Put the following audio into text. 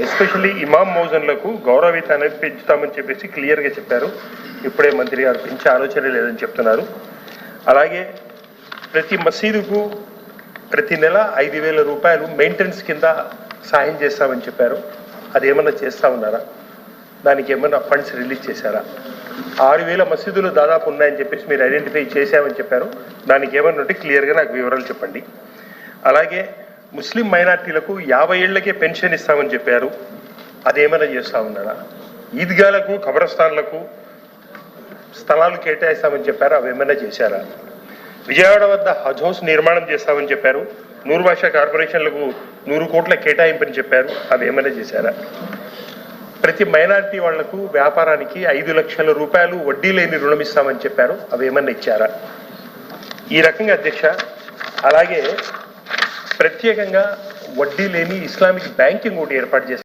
Especially ఇమాం మౌజన్లకు గౌరవవేతనం పెంచుతామని చెప్పేసి క్లియర్గా చెప్పారు. ఇప్పుడే మంత్రి గారు పెంచే ఆలోచన లేదని చెప్తున్నారు. అలాగే ప్రతి మసీదుకు ప్రతి నెల 5,000 రూపాయలు మెయింటెనెన్స్ కింద సాయం చేస్తామని చెప్పారు. అదేమన్నా చేస్తా ఉన్నారా? దానికి ఏమన్నా ఫండ్స్ రిలీజ్ చేశారా? 6,000 మసీదులు దాదాపు ఉన్నాయని చెప్పేసి మీరు ఐడెంటిఫై చేశామని చెప్పారు. దానికి ఏమన్నా ఉంటే క్లియర్గా నాకు వివరాలు చెప్పండి. అలాగే ముస్లిం మైనార్టీలకు 50 ఏళ్లకే పెన్షన్ ఇస్తామని చెప్పారు. అదేమైనా చేస్తూ ఉన్నారా? ఈద్గాలకు ఖబరస్థాన్లకు స్థలాలు కేటాయిస్తామని చెప్పారు. అవేమైనా చేశారా? విజయవాడ వద్ద హజ్ హౌస్ నిర్మాణం చేస్తామని చెప్పారు. 100 భాషా కార్పొరేషన్లకు 100 కోట్ల కేటాయింపని చెప్పారు. అవేమైనా చేశారా? ప్రతి మైనార్టీ వాళ్లకు వ్యాపారానికి 5 లక్షల రూపాయలు వడ్డీ లేని రుణం ఇస్తామని చెప్పారు. అవేమన్నా ఇచ్చారా? ఈ రకంగా అధ్యక్ష, అలాగే ప్రత్యేకంగా వడ్డీ లేని ఇస్లామిక్ బ్యాంకింగ్ ఒకటి ఏర్పాటు చేస్తారు.